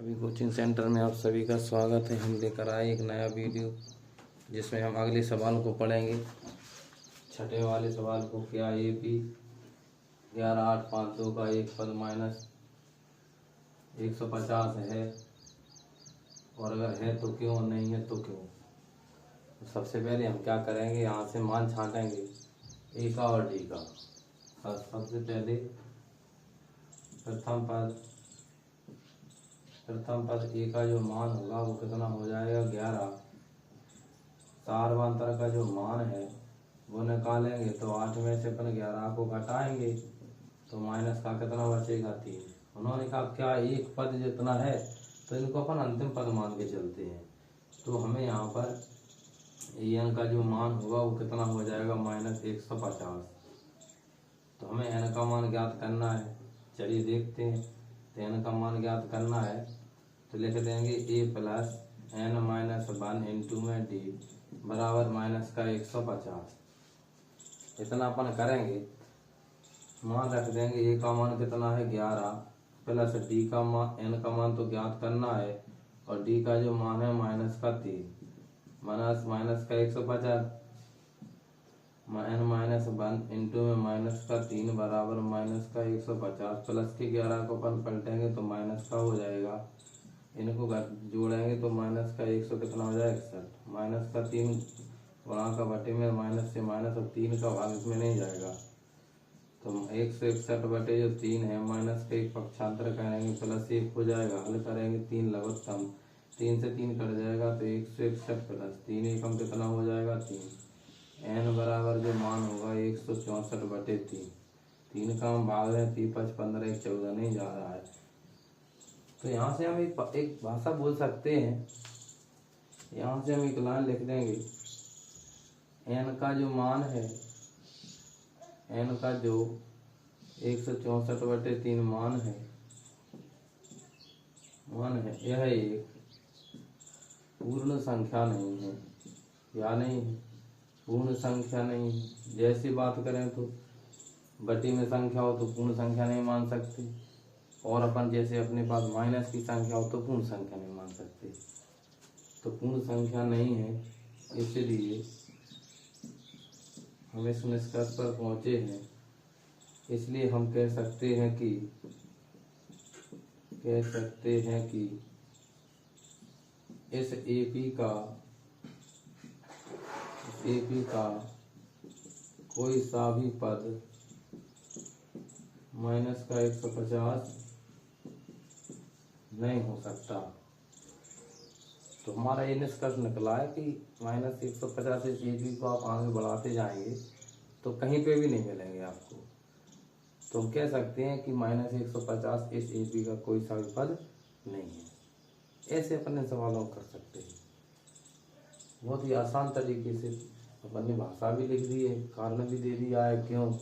अभी coaching centre में आप सभी का स्वागत है। हम लेकर आए एक नया वीडियो जिसमें हम अगले सवाल को पढ़ेंगे। छठे वाले सवाल को, क्या ए पी 11852 का एक पद माइनस 150 है, और अगर है तो क्यों, नहीं है तो क्यों। तो सबसे पहले हम क्या करेंगे, यहाँ से मान छांटेंगे ए का और डी का। सबसे पहले प्रथम पद ए का जो मान होगा वो कितना हो जाएगा, 11। सार्वंतर का जो मान है वो निकालेंगे तो 8 में से अपन 11 को घटाएंगे तो माइनस का कितना बचेगा, 3। उन्होंने कहा क्या एक पद जितना है, तो इनको अपन अंतिम पद मान के चलते हैं। तो हमें यहाँ पर एन का जो मान होगा वो कितना हो जाएगा, माइनस 150। तो हमें एन का मान ज्ञात करना है। चलिए देखते हैं। तो एन का मान ज्ञात करना है तो लिख देंगे ए प्लस एन माइनस 1 इंटू में डी बराबर माइनस का 150। इतना अपन करेंगे, मान रख देंगे। ए का मान कितना है, 11, प्लस डी का मान, एन का मान तो ज्ञात करना है, और डी का जो मान है माइनस का 3 माइनस का 150 एन माइनस 1 इंटू में माइनस का 3 बराबर माइनस का 150। प्लस के 11 को अपन पलटेंगे तो माइनस का हो जाएगा, इनको जोड़ेंगे तो माइनस का 100 कितना हो जाएगा, 61। माइनस का 3 गुणा का बटे में माइनस से माइनस, और 3 का भाग इसमें नहीं जाएगा तो 161 बटे जो 3 है, माइनस का एक पक्षांतर करेंगे प्लस 1 हो जाएगा। हल करेंगे 3 लघुत्तम, 3 से 3 कट जाएगा तो 161 प्लस 3 एकम कितना हो जाएगा, 3। एन बराबर जो मान होगा 164 बटे 3। 3 का हम भाग रहे हैं, 3 5 15 1 14 नहीं जा रहा है। तो यहाँ से हम एक भाषा बोल सकते हैं। यहाँ से हम एक लाइन लिख देंगे, एन का जो मान है, एन का जो 164 बटे 3 मान है यह एक पूर्ण संख्या नहीं है, या नहीं है, पूर्ण संख्या नहीं है। जैसी बात करें तो बटी में संख्या हो तो पूर्ण संख्या नहीं मान सकते, और अपन जैसे अपने पास माइनस की संख्या हो तो पूर्ण संख्या नहीं मान सकते। तो पूर्ण संख्या नहीं है, इसलिए हम इस निष्कर्ष पर पहुंचे हैं। इसलिए हम कह सकते हैं कि इस एपी का कोई सा भी पद माइनस का 150 नहीं हो सकता। तो हमारा ये निष्कर्ष निकला है कि माइनस 150 इस एपी को आप आगे बढ़ाते जाएंगे तो कहीं पे भी नहीं मिलेंगे आपको। तो हम कह सकते हैं कि माइनस 150 इस एपी का कोई सा भी पद नहीं है। ऐसे अपने सवालों कर सकते हैं। बहुत ही आसान तरीके से अपन ने भाषा भी लिख दी है, कारण भी दे दिया है क्यों।